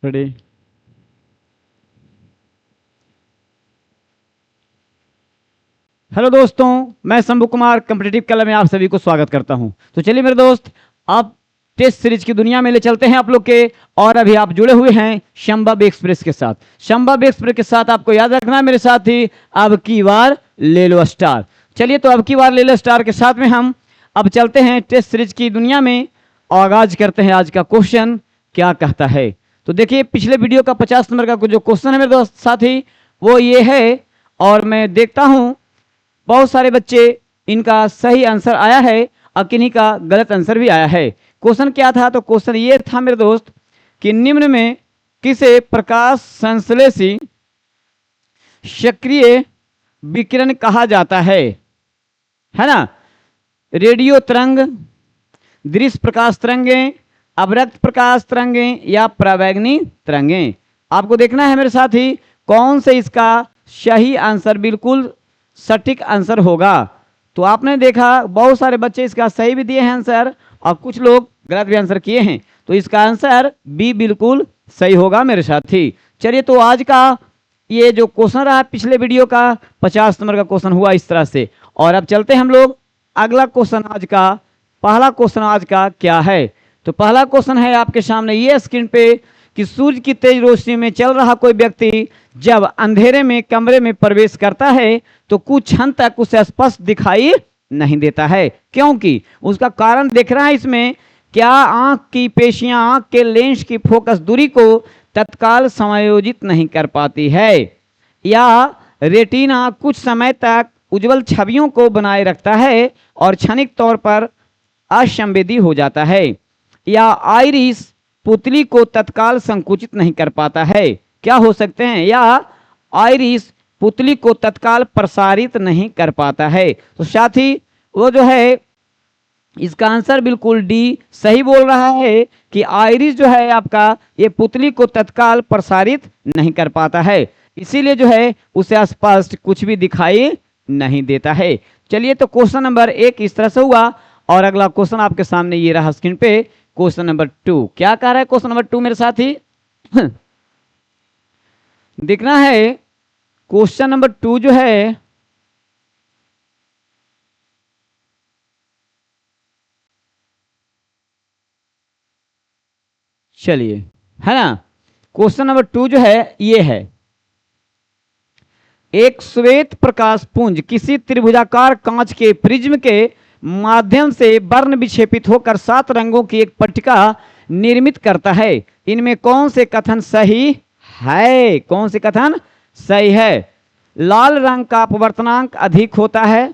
Ready. Hello दोस्तों, मैं Shambhu Kumar competitive कला में आप सभी को स्वागत करता हूं। तो चलिए मेरे दोस्त, आप टेस्ट सीरीज की दुनिया में ले चलते हैं आप लोग के। और अभी आप जुड़े हुए हैं संभव एक्सप्रेस के साथ। संभव एक्सप्रेस के साथ आपको याद रखना है मेरे साथ ही, अब की बार ले लो स्टार। चलिए तो अब की बार ले लो स्टार के साथ में हम अब चलते हैं टेस्ट सीरीज की दुनिया में। आगाज करते हैं आज का क्वेश्चन क्या कहता है। तो देखिए, पिछले वीडियो का 50 नंबर का जो क्वेश्चन है मेरे दोस्त साथी, वो ये है। और मैं देखता हूं बहुत सारे बच्चे इनका सही आंसर आया है और किन्हीं का गलत आंसर भी आया है। क्वेश्चन क्या था? तो क्वेश्चन ये था मेरे दोस्त कि निम्न में किसे प्रकाश संश्लेषी सक्रिय विकिरण कहा जाता है ना? रेडियो तरंग, दृश्य प्रकाश तरंगें, अवरक्त प्रकाश तरंगें या परावैंगनी तरंगें। आपको देखना है मेरे साथी कौन से इसका सही आंसर, बिल्कुल सटीक आंसर होगा। तो आपने देखा बहुत सारे बच्चे इसका सही भी दिए हैं आंसर और कुछ लोग गलत भी आंसर किए हैं। तो इसका आंसर बी बिल्कुल सही होगा मेरे साथी। चलिए तो आज का ये जो क्वेश्चन रहा पिछले वीडियो का 50 नंबर का क्वेश्चन हुआ इस तरह से। और अब चलते हैं हम लोग अगला क्वेश्चन आज का। पहला क्वेश्चन आज का क्या है? तो पहला क्वेश्चन है आपके सामने ये स्क्रीन पे कि सूर्य की तेज रोशनी में चल रहा कोई व्यक्ति जब अंधेरे में कमरे में प्रवेश करता है तो कुछ क्षण तक उसे स्पष्ट दिखाई नहीं देता है, क्योंकि उसका कारण देख रहा है इसमें। क्या आंख की पेशियां आंख के लेंस की फोकस दूरी को तत्काल समायोजित नहीं कर पाती है, या रेटिना कुछ समय तक उज्जवल छवियों को बनाए रखता है और क्षणिक तौर पर असंवेदी हो जाता है, या आइरिस पुतली को तत्काल संकुचित नहीं कर पाता है। क्या हो सकते हैं? या आइरिस पुतली को तत्काल प्रसारित नहीं कर पाता है। तो साथी वो जो है इसका आंसर बिल्कुल डी सही बोल रहा है कि आइरिस जो है आपका ये पुतली को तत्काल प्रसारित नहीं कर पाता है, इसीलिए जो है उसे स्पष्ट कुछ भी दिखाई नहीं देता है। चलिए तो क्वेश्चन नंबर 1 इस तरह से हुआ। और अगला क्वेश्चन आपके सामने ये रहा स्क्रीन पे, क्वेश्चन नंबर 2। क्या कह रहा है क्वेश्चन नंबर 2 मेरे साथी? देखना है क्वेश्चन नंबर 2 जो है चलिए है ना, क्वेश्चन नंबर 2 जो है ये है, एक श्वेत प्रकाश पुंज किसी त्रिभुजाकार कांच के प्रिज्म के माध्यम से वर्ण विक्षेपित होकर 7 रंगों की एक पट्टिका निर्मित करता है। इनमें कौन से कथन सही है? कौन से कथन सही है? लाल रंग का अपवर्तनांक अधिक होता है,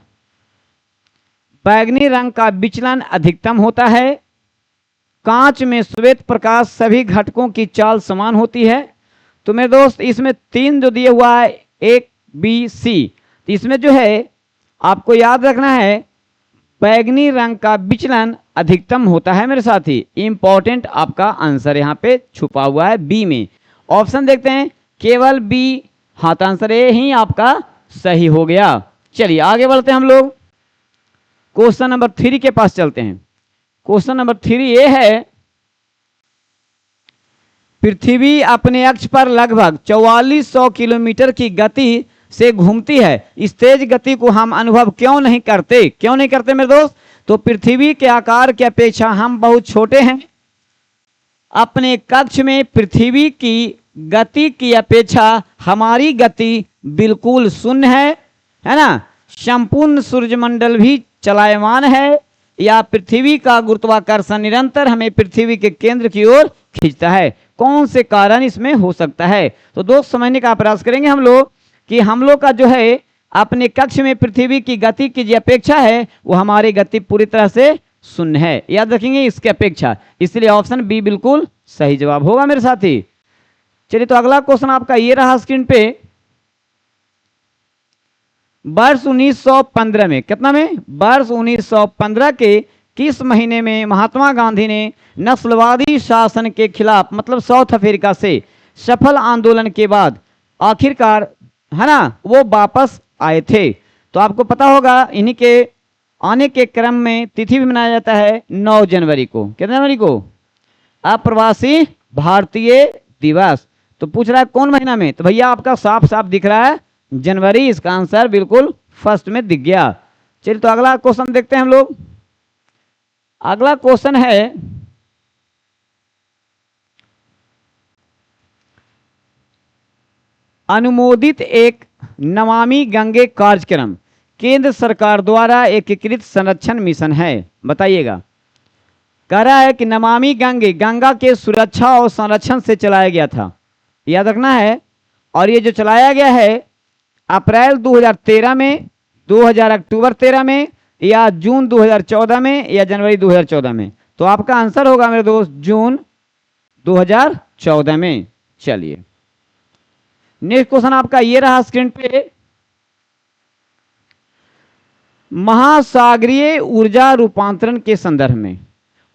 बैगनी रंग का विचलन अधिकतम होता है, कांच में श्वेत प्रकाश सभी घटकों की चाल समान होती है। तो मेरे दोस्त इसमें 3 जो दिए हुआ है एक बी सी, तो इसमें जो है आपको याद रखना है बैगनी रंग का विचलन अधिकतम होता है मेरे साथी। इंपॉर्टेंट आपका आंसर यहाँ पे छुपा हुआ है बी में। ऑप्शन देखते हैं, केवल बी। हाँ, तो आंसर ए ही आपका सही हो गया। चलिए आगे बढ़ते हैं हम लोग क्वेश्चन नंबर 3 के पास चलते हैं। क्वेश्चन नंबर 3 ये है, पृथ्वी अपने अक्ष पर लगभग 4400 किलोमीटर की गति से घूमती है। इस तेज गति को हम अनुभव क्यों नहीं करते? क्यों नहीं करते मेरे दोस्त? तो पृथ्वी के आकार की अपेक्षा हम बहुत छोटे हैं। अपने कक्ष में पृथ्वी की गति की अपेक्षा हमारी गति बिल्कुल शून्य है ना? संपूर्ण सूर्यमंडल भी चलायमान है, या पृथ्वी का गुरुत्वाकर्षण निरंतर हमें पृथ्वी के केंद्र की ओर खींचता है। कौन से कारण इसमें हो सकता है? तो दोस्त समझने का प्रयास करेंगे हम लोग कि हम लोग का जो है अपने कक्ष में पृथ्वी की गति की जो अपेक्षा है वो हमारी गति पूरी तरह से शून्य है। याद रखेंगे इसकी अपेक्षा, इसलिए ऑप्शन बी बिल्कुल सही जवाब होगा मेरे साथी। चलिए तो अगला क्वेश्चन आपका ये रहा स्क्रीन पे, वर्ष 1915 में, कितना में? वर्ष 1915 के किस महीने में महात्मा गांधी ने नस्लवादी शासन के खिलाफ, मतलब साउथ अफ्रीका से सफल आंदोलन के बाद आखिरकार है ना वो वापस आए थे? तो आपको पता होगा इन्हीं के आने के क्रम में तिथि भी मनाया जाता है 9 जनवरी को। कितने जनवरी को? अप्रवासी भारतीय दिवस। तो पूछ रहा है कौन महीना में, तो भैया आपका साफ साफ दिख रहा है जनवरी, इसका आंसर बिल्कुल फर्स्ट में दिख गया। चलिए तो अगला क्वेश्चन देखते हैं हम लोग। अगला क्वेश्चन है अनुमोदित एक नमामि गंगे कार्यक्रम केंद्र सरकार द्वारा एकीकृत संरक्षण मिशन है, बताइएगा। कह रहा है कि नमामि गंगे, गंगा के सुरक्षा और संरक्षण से चलाया गया था, याद रखना है। और ये जो चलाया गया है अप्रैल 2013 में, 2000 अक्टूबर 13 में, या जून 2014 में, या जनवरी 2014 में। तो आपका आंसर होगा मेरे दोस्त जून 2014 में। चलिए नेक्स्ट क्वेश्चन आपका ये रहा स्क्रीन पे। महासागरीय ऊर्जा रूपांतरण के संदर्भ में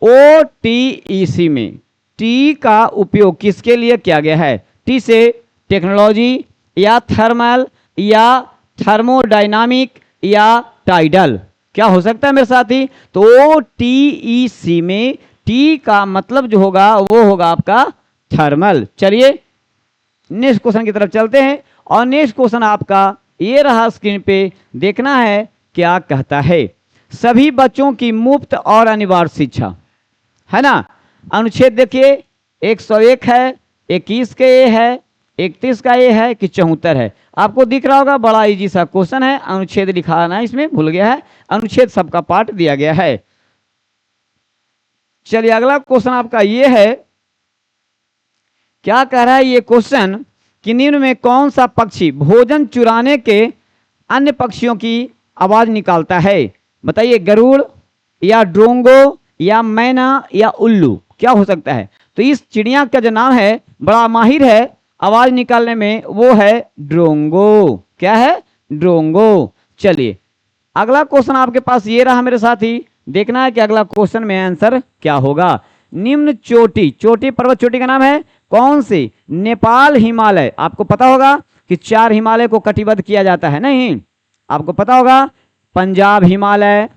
OTEC में टी का उपयोग किसके लिए किया गया है? टी से टेक्नोलॉजी, या थर्मल, या थर्मोडायनामिक, या टाइडल, क्या हो सकता है मेरे साथी? तो OTEC में टी का मतलब जो होगा वो होगा आपका थर्मल। चलिए नेक्स्ट क्वेश्चन की तरफ चलते हैं। और नेक्स्ट क्वेश्चन आपका ये रहा स्क्रीन पे, देखना है क्या कहता है। सभी बच्चों की मुफ्त और अनिवार्य शिक्षा, है ना। अनुच्छेद देखिए 101 है, 21 का ये है, 31 का ये है कि 74 है। आपको दिख रहा होगा, बड़ा इजी सा क्वेश्चन है। अनुच्छेद लिखा ना इसमें, भूल गया है, अनुच्छेद सबका पार्ट दिया गया है। चलिए अगला क्वेश्चन आपका ये है, क्या कह रहा है ये क्वेश्चन कि निम्न में कौन सा पक्षी भोजन चुराने के अन्य पक्षियों की आवाज निकालता है? बताइए, गरुड़, या ड्रोंगो, या मैना, या उल्लू, क्या हो सकता है? तो इस चिड़िया का जो नाम है, बड़ा माहिर है आवाज निकालने में, वो है ड्रोंगो। क्या है? ड्रोंगो। चलिए अगला क्वेश्चन आपके पास ये रहा मेरे साथी, देखना है कि अगला क्वेश्चन में आंसर क्या होगा। निम्न चोटी, चोटी पर्वत चोटी का नाम है कौन सी? नेपाल हिमालय। आपको पता होगा कि 4 हिमालय को कटिबद्ध किया जाता है, नहीं? आपको पता होगा पंजाब हिमालय,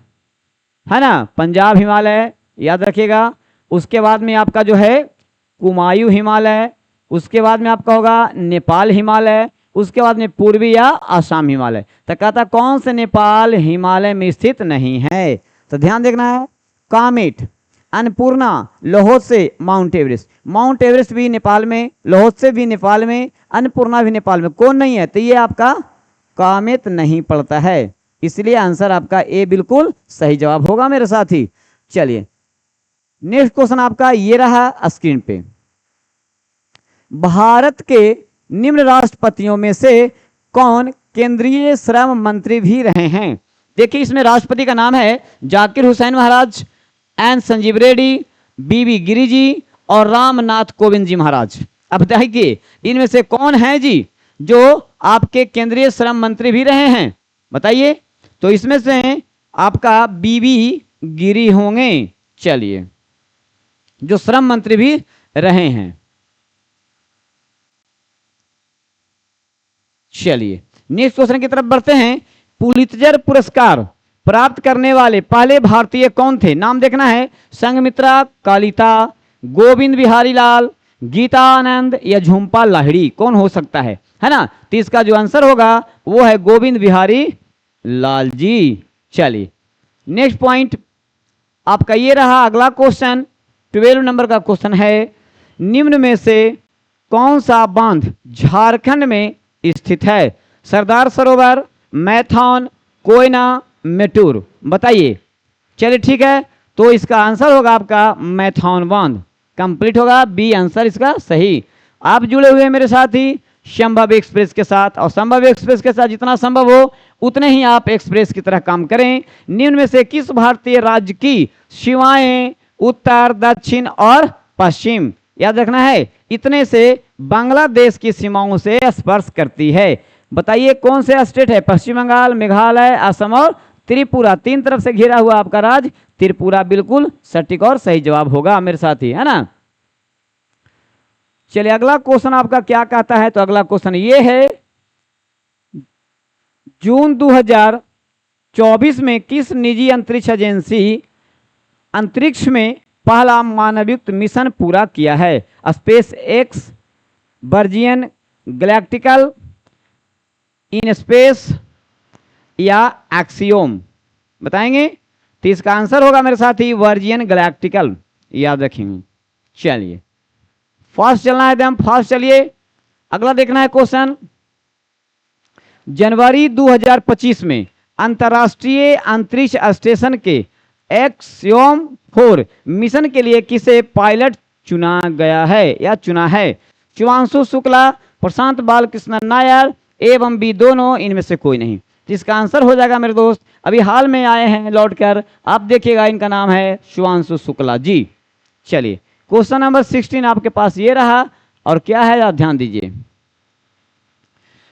है ना, पंजाब हिमालय याद रखिएगा। उसके बाद में आपका जो है कुमायूं हिमालय, उसके बाद में आपका होगा नेपाल हिमालय, उसके बाद में पूर्वी या आसाम हिमालय। तो कहता कौन से नेपाल हिमालय में स्थित नहीं है? तो ध्यान देखना है, Kamet, Annapurna, Lhotse, Mount Everest. Mount Everest भी नेपाल में, लोहोत्से भी नेपाल में, अन्नपूर्णा भी नेपाल में, कौन नहीं है? तो ये आपका कामेत नहीं पड़ता है, इसलिए आंसर आपका ए बिल्कुल सही जवाब होगा मेरे साथी। चलिए नेक्स्ट क्वेश्चन आपका ये रहा स्क्रीन पे। भारत के निम्न राष्ट्रपतियों में से कौन केंद्रीय श्रम मंत्री भी रहे हैं? देखिए इसमें राष्ट्रपति का नाम है जाकिर हुसैन महाराज, एन संजीव रेड्डी, बीबी गिरी जी, और रामनाथ कोविंद जी महाराज। अब बताइए इनमें से कौन है जी जो आपके केंद्रीय श्रम मंत्री भी रहे हैं? बताइए। तो इसमें से आपका बीबी गिरी होंगे। चलिए जो श्रम मंत्री भी रहे हैं। चलिए नेक्स्ट क्वेश्चन की तरफ बढ़ते हैं। पुलित्जर पुरस्कार प्राप्त करने वाले पहले भारतीय कौन थे? नाम देखना है, संघमित्रा कालिता, गोविंद बिहारी लाल, गीता आनंद, या झुंपा लाहिड़ी, कौन हो सकता है ना? तो इसका जो आंसर होगा वो है गोविंद बिहारी लाल जी। चलिए नेक्स्ट पॉइंट आपका ये रहा अगला क्वेश्चन, 12 नंबर का क्वेश्चन है। निम्न में से कौन सा बांध झारखंड में स्थित है? सरदार सरोवर, मैथन, कोयना, मेटूर, बताइए। चलिए ठीक है, तो इसका आंसर होगा आपका मैथन बांध, कंप्लीट होगा बी आंसर इसका सही। आप जुड़े हुए मेरे साथ ही संभव एक्सप्रेस के साथ, और संभव एक्सप्रेस के साथ जितना संभव हो उतने ही आप एक्सप्रेस की तरह काम करें। निम्न में से किस भारतीय राज्य की सीमाएं उत्तर, दक्षिण और पश्चिम, याद रखना है, इतने से बांग्लादेश की सीमाओं से स्पर्श करती है? बताइए कौन से स्टेट है? पश्चिम बंगाल, मेघालय, असम और त्रिपुरा। 3 तरफ से घिरा हुआ आपका राज्य त्रिपुरा बिल्कुल सटीक और सही जवाब होगा मेरे साथी, है ना। चलिए अगला क्वेश्चन आपका क्या कहता है? तो अगला क्वेश्चन ये है, जून 2024 में किस निजी अंतरिक्ष एजेंसी अंतरिक्ष में पहला मानवयुक्त मिशन पूरा किया है? स्पेस एक्स, वर्जियन गैलेक्टिकल, इन स्पेस या एक्सियोम, बताएंगे। तो इसका आंसर होगा मेरे साथी वर्जियन गैलेक्टिकल, याद रखेंगे। चलिए फास्ट चलना है एकदम फास्ट, चलिए अगला देखना है क्वेश्चन। जनवरी 2025 में अंतर्राष्ट्रीय अंतरिक्ष स्टेशन के एक्सियोम 4 मिशन के लिए किसे पायलट चुना गया है या चुना है? शिवांशु शुक्ला, प्रशांत बालकृष्णन नायर, एवं बी दोनों, इनमें से कोई नहीं। जिसका आंसर हो जाएगा मेरे दोस्त, अभी हाल में आए हैं लौटकर, आप देखिएगा, इनका नाम है शिवांशु शुक्ला जी। चलिए क्वेश्चन नंबर 16 आपके पास ये रहा, और क्या है आप ध्यान दीजिए।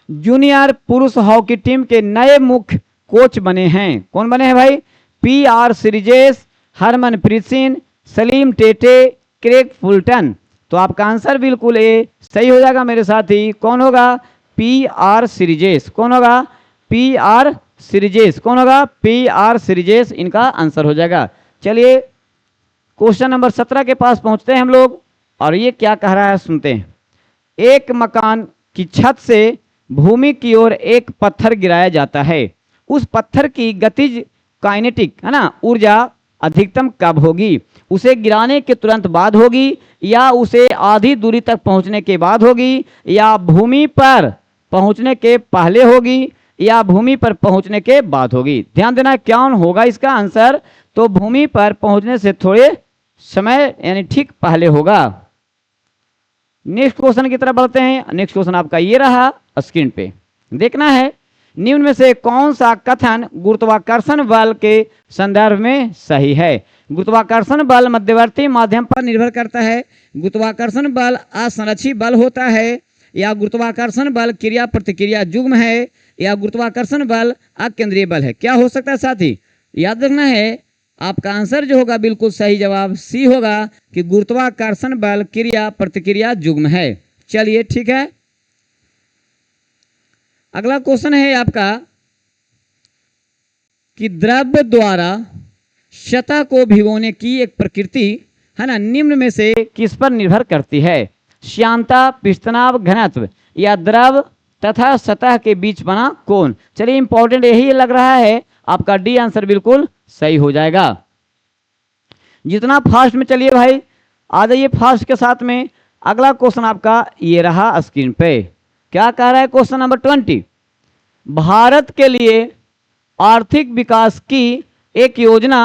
जूनियर पुरुष हॉकी टीम के नए मुख्य कोच बने हैं, कौन बने हैं भाई? PR Sreejesh, Harmanpreet Singh, Salim Tete, Craig Fulton. तो आपका आंसर बिल्कुल ए सही हो जाएगा मेरे साथी। कौन होगा? PR श्रीजेश। कौन होगा? PR श्रीजेश। कौन होगा? PR श्रीजेश, इनका आंसर हो जाएगा। चलिए क्वेश्चन नंबर 17 के पास पहुंचते हैं हम लोग, और ये क्या कह रहा है सुनते हैं। एक मकान की छत से भूमि की ओर एक पत्थर गिराया जाता है, उस पत्थर की गतिज काइनेटिक है ना ऊर्जा अधिकतम कब होगी? उसे गिराने के तुरंत बाद होगी, या उसे आधी दूरी तक पहुंचने के बाद होगी, या भूमि पर पहुंचने के पहले होगी, या भूमि पर पहुंचने के बाद होगी? ध्यान देना क्या होगा इसका आंसर। तो भूमि पर पहुंचने से थोड़े समय यानी ठीक पहले होगा। नेक्स्ट क्वेश्चन की तरफ बढ़ते हैं। नेक्स्ट क्वेश्चन आपका ये रहा, स्क्रीन पे देखना है। निम्न में से कौन सा कथन गुरुत्वाकर्षण बल के संदर्भ में सही है? गुरुत्वाकर्षण बल मध्यवर्ती माध्यम पर निर्भर करता है, गुरुत्वाकर्षण बल असंरक्षित बल होता है, या गुरुत्वाकर्षण बल क्रिया प्रतिक्रिया युग्म है, या गुरुत्वाकर्षण बल अकेंद्रीय बल है? क्या हो सकता है साथी? याद रखना है, आपका आंसर जो होगा बिल्कुल सही जवाब सी होगा कि गुरुत्वाकर्षण बल क्रिया प्रतिक्रिया युग्म है। चलिए ठीक है, अगला क्वेश्चन है आपका कि द्रव्य द्वारा सतह को भिगोने की एक प्रकृति है ना, निम्न में से किस पर निर्भर करती है? श्यानता, पृष्ठतनाव, घनत्व, या द्रव तथा सतह के बीच बना कोण? चलिए इंपॉर्टेंट यही लग रहा है, आपका डी आंसर बिल्कुल सही हो जाएगा। जितना फास्ट में चलिए भाई, आ जाइए फास्ट के साथ में। अगला क्वेश्चन आपका ये रहा स्क्रीन पे, क्या कह रहा है क्वेश्चन नंबर 20। भारत के लिए आर्थिक विकास की एक योजना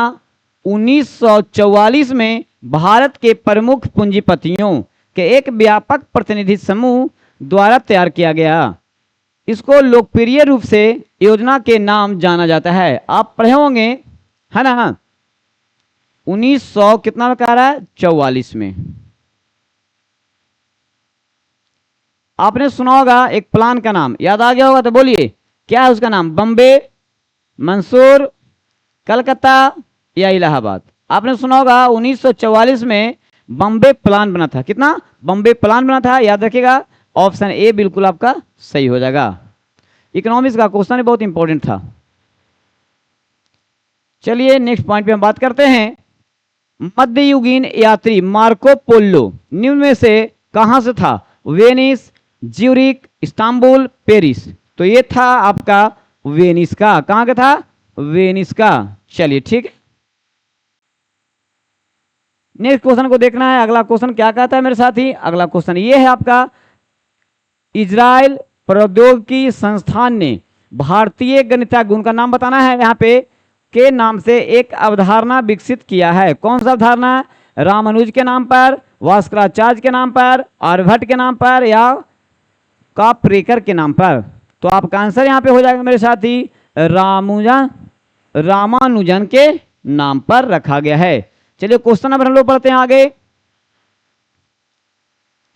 1944 में भारत के प्रमुख पूंजीपतियों के एक व्यापक प्रतिनिधि समूह द्वारा तैयार किया गया। इसको लोकप्रिय रूप से योजना के नाम जाना जाता है। आप पढ़े होंगे है ना, 1900 कितना में कह रहा है? 44 में। आपने सुना होगा एक प्लान का नाम, याद आ गया होगा तो बोलिए क्या है उसका नाम? बम्बे, मंसूर, कलकत्ता या इलाहाबाद? आपने सुना होगा 1944 में बम्बे प्लान बना था। कितना? बम्बे प्लान बना था, याद रखिएगा। ऑप्शन ए बिल्कुल आपका सही हो जाएगा। इकोनॉमिक्स का क्वेश्चन बहुत इंपॉर्टेंट था। चलिए नेक्स्ट पॉइंट पे हम बात करते हैं। मध्ययुगीन यात्री मार्को पोलो निम्न में से कहां से था? Venice, Zurich, Istanbul, Paris? तो ये था आपका वेनिस का। कहां का था? वेनिस का। चलिए ठीक है, नेक्स्ट क्वेश्चन को देखना है। अगला क्वेश्चन क्या कहता है मेरे साथी? अगला क्वेश्चन ये है आपका, इजराइल प्रौद्योगिकी संस्थान ने भारतीय गणितज्ञ, उनका नाम बताना है यहाँ पे, के नाम से एक अवधारणा विकसित किया है। कौन सा अवधारणा? रामानुज के नाम पर, भास्कराचार्य के नाम पर, आर्यभट्ट के नाम पर, या काप्रेकर के नाम पर? तो आपका आंसर यहाँ पे हो जाएगा मेरे साथी, रामानुजन के नाम पर रखा गया है। चलिए क्वेश्चन नंबर हम लोग पढ़ते हैं आगे।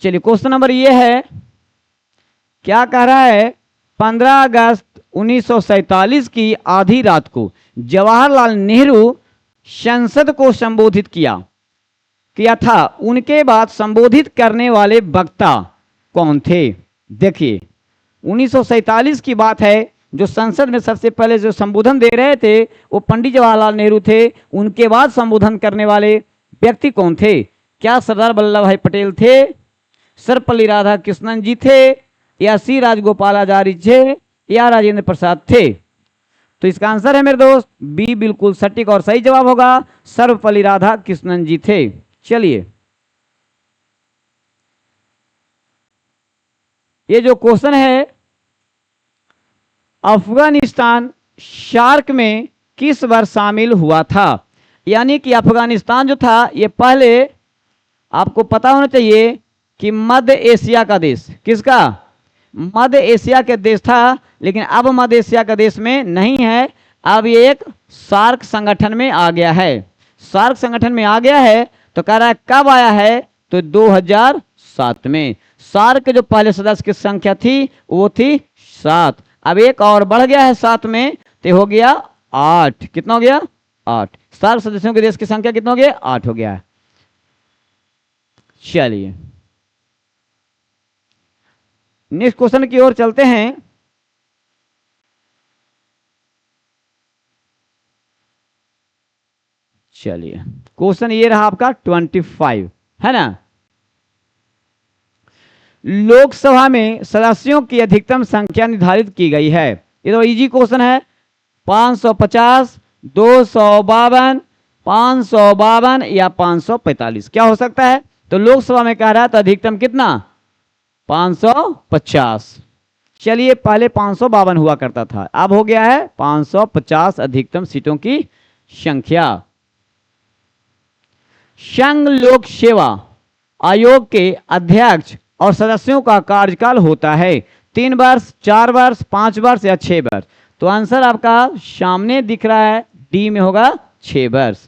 चलिए क्वेश्चन नंबर ये है, क्या कह रहा है? 15 अगस्त 1947 की आधी रात को जवाहरलाल नेहरू संसद को संबोधित किया था। उनके बाद संबोधित करने वाले वक्ता कौन थे? देखिए 1947 की बात है, जो संसद में सबसे पहले जो संबोधन दे रहे थे वो पंडित जवाहरलाल नेहरू थे। उनके बाद संबोधन करने वाले व्यक्ति कौन थे? क्या सरदार वल्लभ भाई पटेल थे, सर्वपल्ली राधाकृष्णन जी थे, या सी राजगोपालाचारी थे, या राजेंद्र प्रसाद थे? तो इसका आंसर है मेरे दोस्त बी, बिल्कुल सटीक और सही जवाब होगा, सर्वपल्ली राधाकृष्णन जी थे। चलिए, ये जो क्वेश्चन है, अफगानिस्तान सार्क में किस वर्ष शामिल हुआ था? यानी कि अफगानिस्तान जो था ये पहले, आपको पता होना चाहिए कि मध्य एशिया का देश, किसका? मध्य एशिया के देश था, लेकिन अब मध्य एशिया का देश में नहीं है, अब ये एक सार्क संगठन में आ गया है। सार्क संगठन में आ गया है तो कह रहा है कब आया है? तो 2007 में। सार्क के जो पहले सदस्य की संख्या थी वो थी 7, अब एक और बढ़ गया है 7 में, तो हो गया 8। कितना हो गया? 8। सार्क सदस्यों के देश की संख्या कितना हो गया? 8 हो गया है। चलिए, नेक्स्ट क्वेश्चन की ओर चलते हैं। चलिए, क्वेश्चन ये रहा आपका 25, है ना? लोकसभा में सदस्यों की अधिकतम संख्या निर्धारित की गई है। ये तो इजी क्वेश्चन है। 550, 252, 552 या 545, क्या हो सकता है? तो लोकसभा में कह रहा है तो अधिकतम कितना? 550। चलिए, पहले 552 हुआ करता था, अब हो गया है 550 अधिकतम सीटों की संख्या। संघ लोक सेवा आयोग के अध्यक्ष और सदस्यों का कार्यकाल होता है 3 वर्ष, 4 वर्ष, 5 वर्ष या 6 वर्ष? तो आंसर आपका सामने दिख रहा है, डी में होगा 6 वर्ष।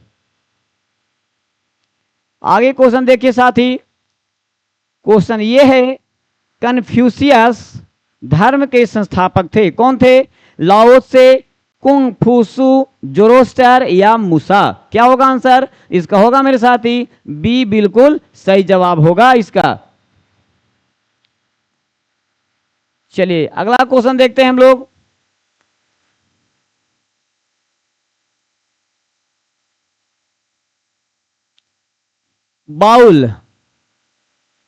आगे क्वेश्चन देखिए साथी, क्वेश्चन ये है, कन्फ्यूशियस धर्म के संस्थापक थे, कौन थे? लाओ से, कुंग फूसू, जोरोस्टर या मूसा? क्या होगा आंसर इसका? होगा मेरे साथी बी, बिल्कुल सही जवाब होगा इसका। चलिए, अगला क्वेश्चन देखते हैं हम लोग। बाउल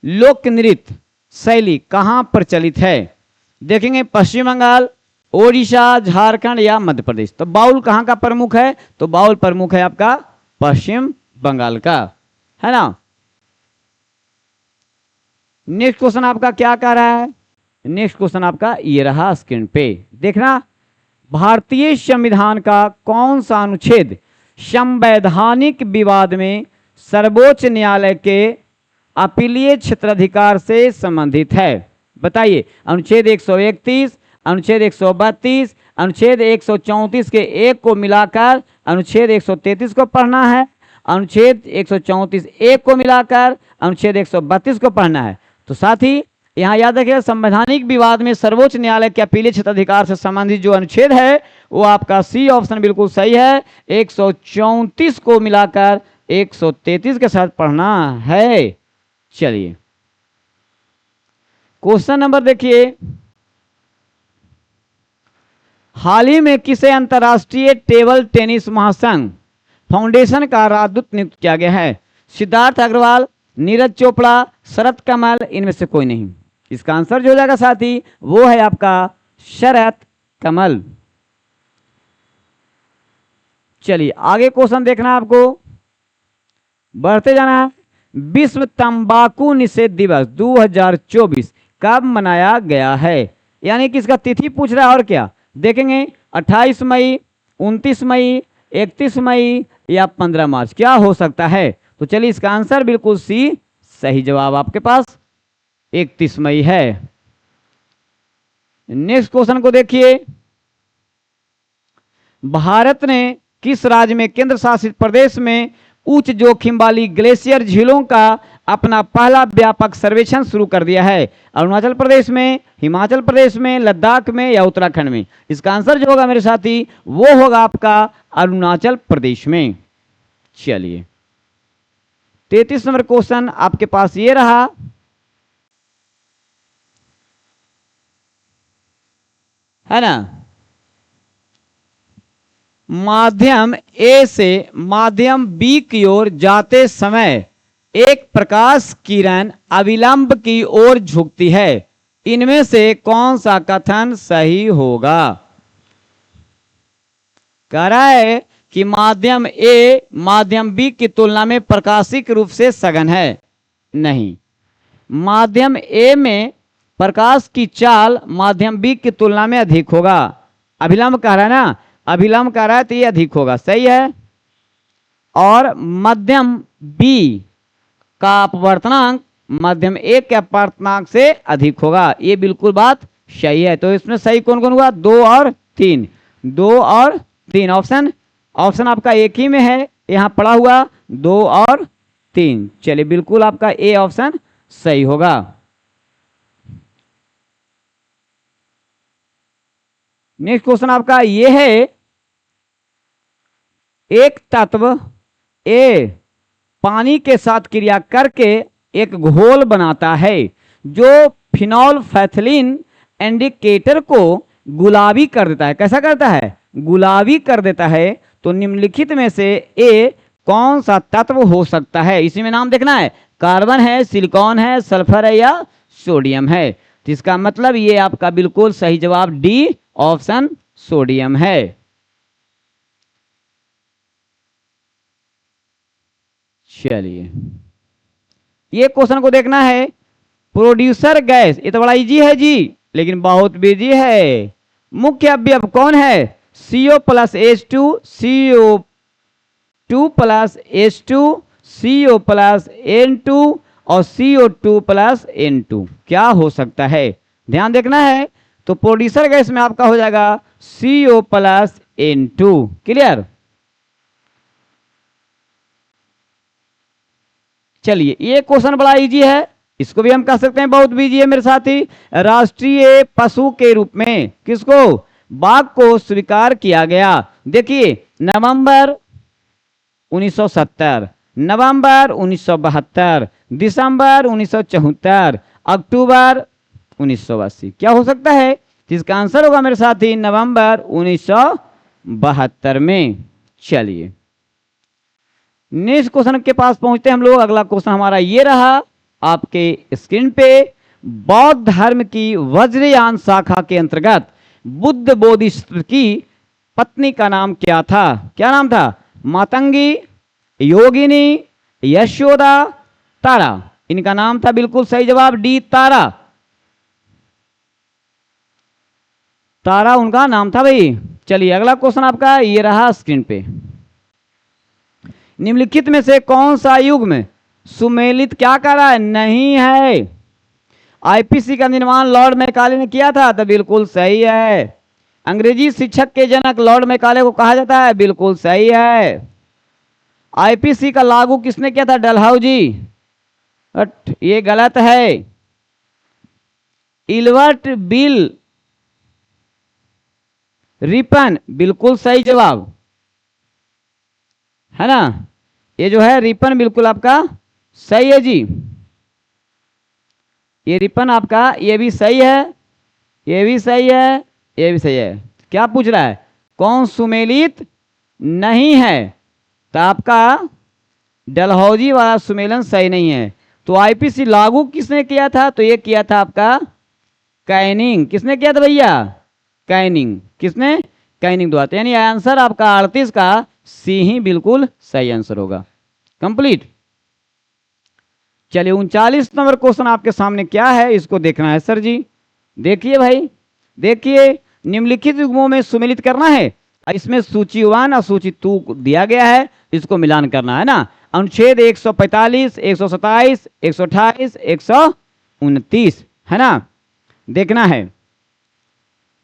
लोक नृत्य शैली कहां प्रचलित है? देखेंगे पश्चिम बंगाल, ओडिशा, झारखंड या मध्य प्रदेश। तो बाउल कहां का प्रमुख है? तो बाउल प्रमुख है आपका पश्चिम बंगाल का, है ना? नेक्स्ट क्वेश्चन आपका क्या कह रहा है? नेक्स्ट क्वेश्चन आपका ये रहा स्क्रीन पे, देखना। भारतीय संविधान का कौन सा अनुच्छेद संवैधानिक विवाद में सर्वोच्च न्यायालय के अपीलीय क्षेत्राधिकार से संबंधित है? बताइए। अनुच्छेद 131, अनुच्छेद 132, अनुच्छेद 134 के एक को मिलाकर अनुच्छेद 133 को पढ़ना है, अनुच्छेद 134 एक को मिलाकर अनुच्छेद 132 को पढ़ना है। तो साथ ही यहाँ याद रखिएगा, संवैधानिक विवाद में सर्वोच्च न्यायालय के अपीलीय क्षेत्राधिकार से संबंधित जो अनुच्छेद है वो आपका सी ऑप्शन बिल्कुल सही है, 134 को मिलाकर 133 के साथ पढ़ना है। चलिए, क्वेश्चन नंबर देखिए। हाल ही में किसे अंतर्राष्ट्रीय टेबल टेनिस महासंघ फाउंडेशन का राजदूत नियुक्त किया गया है? सिद्धार्थ अग्रवाल, नीरज चोपड़ा, शरद कमल, इनमें से कोई नहीं। इसका आंसर जो हो जाएगा साथी वो है आपका शरद कमल। चलिए, आगे क्वेश्चन देखना आपको, बढ़ते जाना है। विश्व तंबाकू निषेध दिवस 2024 कब मनाया गया है? यानी कि इसका तिथि पूछ रहा है और क्या देखेंगे, 28 मई, 29 मई, 31 मई या 15 मार्च, क्या हो सकता है? तो चलिए, इसका आंसर बिल्कुल सी सही जवाब आपके पास 31 मई है। नेक्स्ट क्वेश्चन को देखिए। भारत ने किस राज्य में केंद्र शासित प्रदेश में उच्च जोखिम वाली ग्लेशियर झीलों का अपना पहला व्यापक सर्वेक्षण शुरू कर दिया है? अरुणाचल प्रदेश में, हिमाचल प्रदेश में, लद्दाख में या उत्तराखंड में? इसका आंसर जो होगा मेरे साथी वो होगा आपका अरुणाचल प्रदेश में। चलिए, 33 नंबर क्वेश्चन आपके पास ये रहा। है ना? माध्यम ए से माध्यम बी की ओर जाते समय एक प्रकाश किरण अविलंब की ओर झुकती है, इनमें से कौन सा कथन सही होगा? कह रहा है कि माध्यम ए माध्यम बी की तुलना में प्रकाशिक रूप से सघन है। नहीं, माध्यम ए में प्रकाश की चाल माध्यम बी की तुलना में अधिक होगा। अभिलंब कह रहा है ना, अभिलंब कह रहा है तो ये अधिक होगा, सही है। और मध्यम बी का अपवर्तनांक मध्यम ए के अपवर्तनांक से अधिक होगा, ये बिल्कुल बात सही है। तो इसमें सही कौन कौन हुआ? 2 और 3, 2 और 3। ऑप्शन आपका एक ही में है, यहां पड़ा हुआ 2 और 3। चलिए बिल्कुल आपका ए ऑप्शन सही होगा। नेक्स्ट क्वेश्चन आपका ये है, एक तत्व ए पानी के साथ क्रिया करके एक घोल बनाता है जो फिनोल्फेथिलीन इंडिकेटर को गुलाबी कर देता है। कैसा करता है? गुलाबी कर देता है। तो निम्नलिखित में से ए कौन सा तत्व हो सकता है? इसी में नाम देखना है, कार्बन है, सिलिकॉन है, सल्फर है या सोडियम है। तो इसका मतलब ये आपका बिल्कुल सही जवाब डी ऑप्शन सोडियम है। चलिए ये क्वेश्चन को देखना है, प्रोड्यूसर गैस, ये तो बड़ा इजी है जी लेकिन बहुत बिजी है। मुख्य अवयव कौन है? CO plus H2, CO2 plus H2, CO plus N2 और CO2 प्लस N2। क्या हो सकता है? ध्यान देखना है। तो प्रोड्यूसर गैस में आपका हो जाएगा CO प्लस N2। क्लियर? चलिए ये क्वेश्चन बड़ा इजी है, इसको भी हम कह सकते हैं बहुत बिजी है मेरे साथी। राष्ट्रीय पशु के रूप में किसको? बाघ को स्वीकार किया गया। देखिए नवंबर 1970, नवंबर 1972, दिसंबर 1974, अक्टूबर 1980। क्या हो सकता है? इसका आंसर होगा मेरे साथी नवंबर 1972 में। चलिए नेक्स्ट क्वेश्चन के पास पहुंचते हैं हम लोग। अगला क्वेश्चन हमारा ये रहा आपके स्क्रीन पे, बौद्ध धर्म की वज्रयान शाखा के अंतर्गत बुद्ध बोधिसत्व की पत्नी का नाम क्या था? क्या नाम था? मातंगी, योगिनी, यशोदा, तारा। इनका नाम था बिल्कुल सही जवाब डी तारा। तारा उनका नाम था भाई। चलिए अगला क्वेश्चन आपका ये रहा स्क्रीन पे, निम्नलिखित में से कौन सा युग्म सुमेलित क्या कर रहा है? नहीं है। आईपीसी का निर्माण लॉर्ड मैकाले ने किया था, तो बिल्कुल सही है। अंग्रेजी शिक्षक के जनक लॉर्ड मैकाले को कहा जाता है, बिल्कुल सही है। आईपीसी का लागू किसने किया था? डलहौजी। ये गलत है। इल्बर्ट बिल रिपन, बिल्कुल सही जवाब है ना। ये जो है रिपन बिल्कुल आपका सही है जी। ये रिपन आपका ये भी सही है, ये भी सही है, ये भी सही है। क्या पूछ रहा है? कौन सुमेलित नहीं है? तो आपका डलहौजी वाला सुमेलन सही नहीं है। तो आईपीसी लागू किसने किया था? तो ये किया था आपका कैनिंग। किसने किया था भैया? कैनिंग। किसने? कैनिंग द्वारा। तो यानी आंसर आपका 38 का सी ही बिल्कुल सही आंसर होगा। कंप्लीट। चलिए 39 नंबर क्वेश्चन आपके सामने क्या है, इसको देखना है सर जी। देखिए भाई, देखिए निम्नलिखित युग्मों में सुमेलित करना है। इसमें सूची 1 और सूची 2 दिया गया है, इसको मिलान करना है ना। अनुच्छेद 145, 127, 128, 129 है ना, देखना है।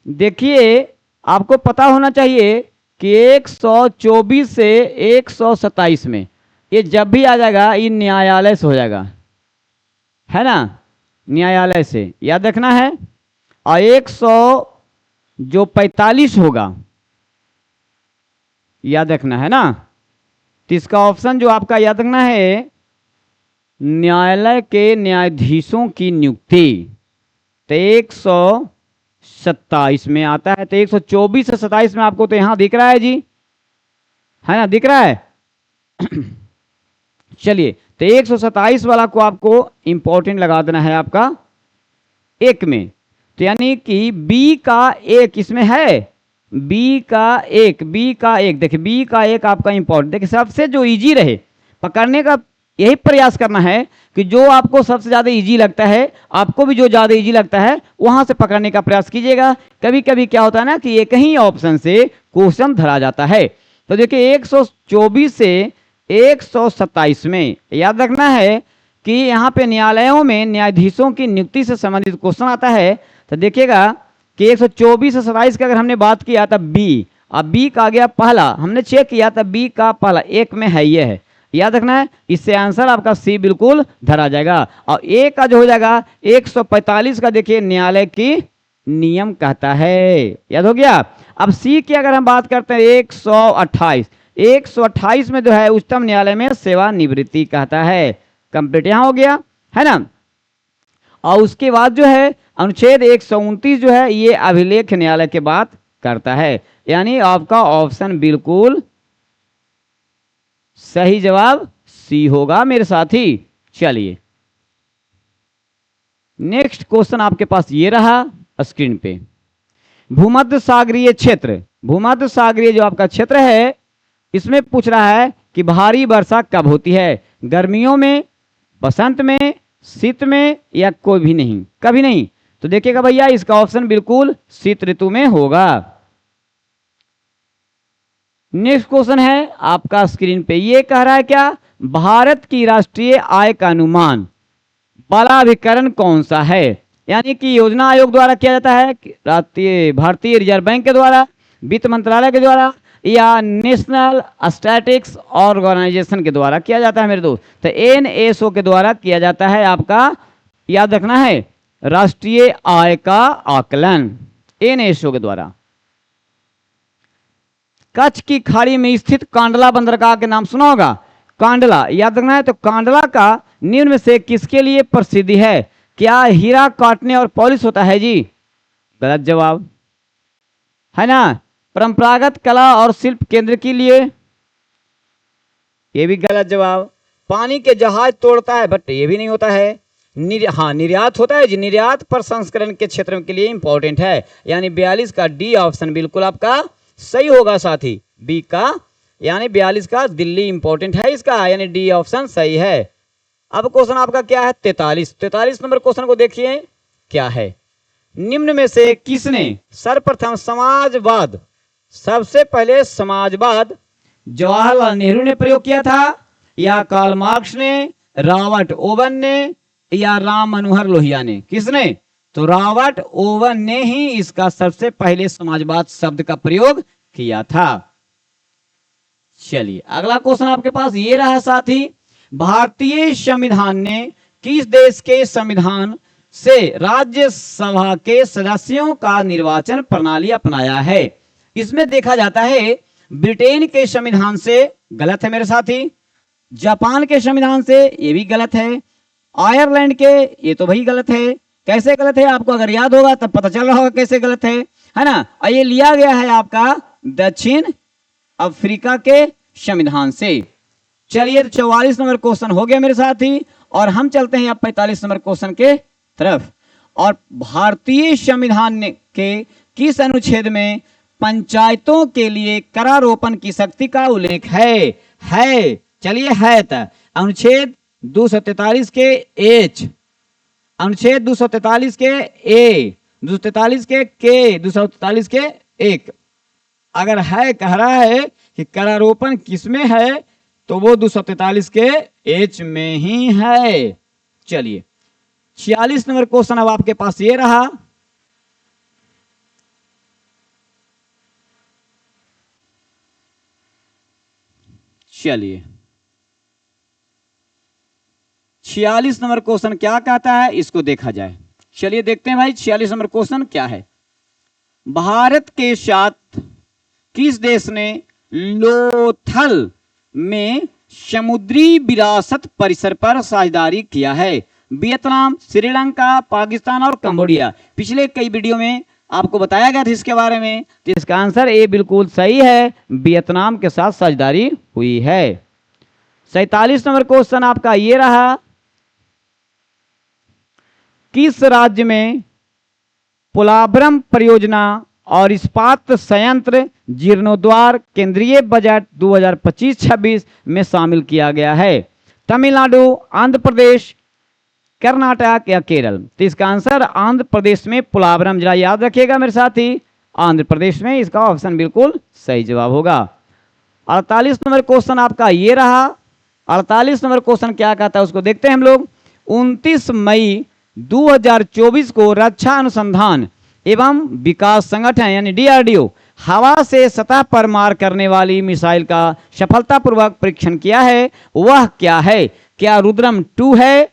देखिए आपको पता होना चाहिए कि 124 से 127 में ये जब भी आ जाएगा ये न्यायालय से हो जाएगा, है ना, न्यायालय से याद रखना है। और 145 होगा याद रखना है ना। तो इसका ऑप्शन जो आपका याद रखना है, न्यायालय के न्यायाधीशों की नियुक्ति, तो 127 में आता है। तो 124 से 27 में आपको तो यहां दिख रहा है जी, है ना, दिख रहा है। चलिए तो 127 वाला को आपको इंपॉर्टेंट लगा देना है आपका एक में। तो यानी कि बी का एक इसमें है, बी का एक देखिए बी का एक आपका इंपॉर्टेंट। देखिए सबसे जो इजी रहे पकड़ने का यही प्रयास करना है कि जो आपको सबसे ज़्यादा इजी लगता है, आपको भी जो ज़्यादा इजी लगता है वहां से पकड़ने का प्रयास कीजिएगा। कभी कभी क्या होता है ना कि एक ही ऑप्शन से क्वेश्चन धरा जाता है। तो देखिए 124 से 127 में याद रखना है कि यहाँ पे न्यायालयों में न्यायाधीशों की नियुक्ति से संबंधित क्वेश्चन आता है। तो देखिएगा कि 124 से 27 की अगर हमने बात किया तब बी, अब बी का आ गया पहला, हमने चेक किया तब बी का पहला एक में है, ये है, याद रखना है। इससे आंसर आपका सी बिल्कुल धरा जाएगा। और ए का जो हो जाएगा 145 का देखिए न्यायालय की नियम कहता है, याद हो गया। अब सी की अगर हम बात करते हैं 128 में जो है उच्चतम न्यायालय में सेवानिवृत्ति कहता है। कंप्लीट यहां हो गया है ना। और उसके बाद जो है अनुच्छेद 129 जो है ये अभिलेख न्यायालय की बात करता है। यानी आपका ऑप्शन बिल्कुल सही जवाब सी होगा मेरे साथी। चलिए नेक्स्ट क्वेश्चन आपके पास ये रहा स्क्रीन पे। भूमध्य सागरीय क्षेत्र, भूमध्य सागरीय जो आपका क्षेत्र है इसमें पूछ रहा है कि भारी वर्षा कब होती है, गर्मियों में, बसंत में, शीत में या कोई भी नहीं, कभी नहीं। तो देखिएगा भैया इसका ऑप्शन बिल्कुल शीत ऋतु में होगा। नेक्स्ट क्वेश्चन है आपका स्क्रीन पे, ये कह रहा है क्या, भारत की राष्ट्रीय आय का अनुमान बलाभिकरण कौन सा है। यानी कि योजना आयोग द्वारा किया जाता है, भारतीय रिजर्व बैंक के द्वारा, वित्त मंत्रालय के द्वारा, या नेशनल स्टैटिक्स ऑर्गेनाइजेशन के द्वारा किया जाता है मेरे दोस्त। तो एनएसओ के द्वारा किया जाता है आपका, याद रखना है, राष्ट्रीय आय का आकलन एनएसओ के द्वारा। कच्छ की खाड़ी में स्थित कांडला बंदरगाह के नाम सुना होगा, कांडला, याद रखना है। तो कांडला का निम्न में से किसके लिए प्रसिद्ध है, क्या हीरा काटने और पॉलिश होता है जी, गलत जवाब है ना। परंपरागत कला और शिल्प केंद्र के लिए, ये भी गलत जवाब। पानी के जहाज तोड़ता है, बट ये भी नहीं होता है। हाँ निर्यात होता है जी, निर्यात पर संस्करण के क्षेत्र के लिए इंपॉर्टेंट है। यानी 42 का डी ऑप्शन बिल्कुल आपका सही होगा साथी, बी का, यानी 42 का दिल्ली इंपॉर्टेंट है इसका, यानी डी ऑप्शन सही है। अब क्वेश्चन आपका क्या है 43 नंबर क्वेश्चन को देखिए क्या है, निम्न में से किसने सर्वप्रथम समाजवाद, सबसे पहले समाजवाद जवाहरलाल नेहरू ने प्रयोग किया था, या कार्ल मार्क्स ने, रॉबर्ट ओवन ने, या राम मनोहर लोहिया ने, किसने, तो रॉबर्ट ओवन ने ही इसका सबसे पहले समाजवाद शब्द का प्रयोग किया था। चलिए अगला क्वेश्चन आपके पास ये रहा साथी, भारतीय संविधान ने किस देश के संविधान से राज्यसभा के सदस्यों का निर्वाचन प्रणाली अपनाया है। इसमें देखा जाता है ब्रिटेन के संविधान से, गलत है मेरे साथी, जापान के संविधान से, ये भी गलत है, आयरलैंड के, ये तो भाई गलत है। कैसे गलत है आपको अगर याद होगा तब पता चल रहा होगा कैसे गलत है ना। और ये लिया गया है आपका दक्षिण अफ्रीका के संविधान से। चलिए तो 44 नंबर क्वेश्चन हो गया मेरे साथी, और हम चलते हैं अब 45 नंबर क्वेश्चन के तरफ। और भारतीय संविधान के किस अनुच्छेद में पंचायतों के लिए करारोपण की शक्ति का उल्लेख है। चलिए है तो अनुच्छेद 243 के एच, अनुच्छेद 243 के ए, 243 के 243 के एक। अगर है कह रहा है कि करारोपण किसमें है तो वो 243 के एच में ही है। चलिए 46 नंबर क्वेश्चन अब आपके पास ये रहा, चलिए 46 नंबर क्वेश्चन क्या कहता है इसको देखा जाए। चलिए देखते हैं भाई 46 नंबर क्वेश्चन क्या है। भारत के साथ किस देश ने लोथल में समुद्री विरासत परिसर पर साझेदारी किया है। वियतनाम, श्रीलंका, पाकिस्तान और कंबोडिया। पिछले कई वीडियो में आपको बताया गया था इसके बारे में, तो इसका आंसर ए बिल्कुल सही है, वियतनाम के साथ साझेदारी हुई है। 47 नंबर क्वेश्चन आपका ये रहा, किस राज्य में पोलावरम परियोजना और इस्पात संयंत्र जीर्णोद्धार केंद्रीय बजट 2025-26 में शामिल किया गया है? तमिलनाडु, आंध्र प्रदेश, कर्नाटक या केरल? तो इसका आंसर आंध्र प्रदेश में पोलावरम, जरा याद रखिएगा मेरे साथी, आंध्र प्रदेश में इसका ऑप्शन बिल्कुल सही जवाब होगा। 48 नंबर क्वेश्चन आपका ये रहा। 48 नंबर क्वेश्चन क्या कहता है उसको देखते हैं हम लोग। 29 मई 2024 को रक्षा अनुसंधान एवं विकास संगठन यानी DRDO हवा से सतह पर मार करने वाली मिसाइल का सफलतापूर्वक परीक्षण किया है, वह क्या है? क्या रुद्रम 2 है,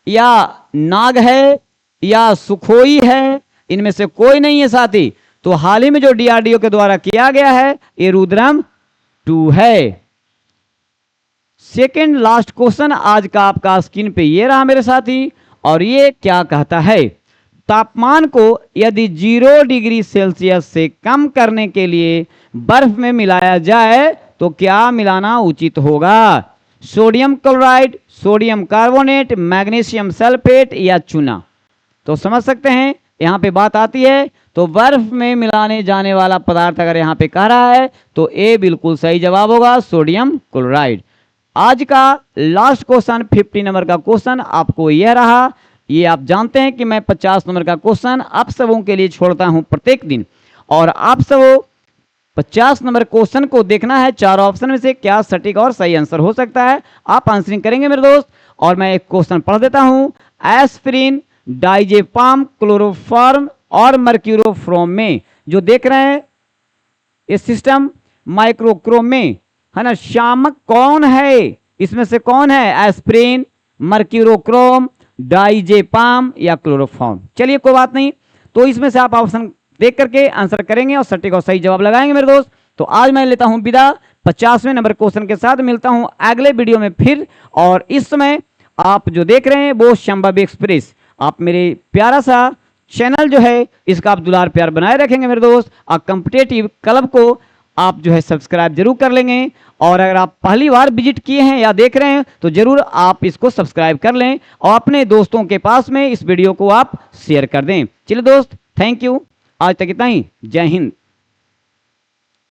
या नाग है, या सुखोई है? इनमें से कोई नहीं है साथी। तो हाल ही में जो DRDO के द्वारा किया गया है ये रुद्रम 2 है। सेकेंड लास्ट क्वेश्चन आज का आपका स्क्रीन पे ये रहा मेरे साथी, और ये क्या कहता है? तापमान को यदि 0 डिग्री सेल्सियस से कम करने के लिए बर्फ में मिलाया जाए तो क्या मिलाना उचित होगा? Sodium chloride, sodium carbonate, magnesium sulphate या चूना? तो समझ सकते हैं यहां पे बात आती है। तो बर्फ में मिलाने जाने वाला पदार्थ अगर यहां पे कह रहा है तो ए बिल्कुल सही जवाब होगा, सोडियम क्लोराइड। आज का लास्ट क्वेश्चन 50 नंबर का क्वेश्चन आपको यह रहा। ये आप जानते हैं कि मैं 50 नंबर का क्वेश्चन आप सबों के लिए छोड़ता हूं प्रत्येक दिन, और आप सबों 50 नंबर क्वेश्चन को देखना है 4 ऑप्शन में से क्या सटीक और सही आंसर हो सकता है। आप आंसरिंग करेंगे मेरे दोस्त, और मैं एक क्वेश्चन पढ़ देता हूं। एस्पिरिन, डाइजेपाम, क्लोरोफॉर्म और मर्क्यूरोफ्रोम में जो देख रहे हैं इस सिस्टम माइक्रोक्रोम में, है ना, शामक कौन है? इसमें से कौन है? एस्पिरिन, मर्क्यूरोक्रोम, डाइजेपाम या क्लोरोफॉर्म? चलिए कोई बात नहीं, तो इसमें से आप ऑप्शन देख करके आंसर करेंगे और सटीक और सही जवाब लगाएंगे मेरे दोस्त। तो आज मैं लेता हूं विदा 50वें नंबर क्वेश्चन के साथ। मिलता हूं अगले वीडियो में फिर, और इस समय आप जो देख रहे हैं वो संभव एक्सप्रेस, आप मेरे प्यारा सा चैनल जो है इसका आप दुलार प्यार बनाए रखेंगे मेरे दोस्त, और कॉम्पिटिटिव क्लब को आप जो है सब्सक्राइब जरूर कर लेंगे। और अगर आप पहली बार विजिट किए हैं या देख रहे हैं तो जरूर आप इसको सब्सक्राइब कर लें और अपने दोस्तों के पास में इस वीडियो को आप शेयर कर दें। चलिए दोस्त, थैंक यू, आज तक इतना ही। जय हिंद।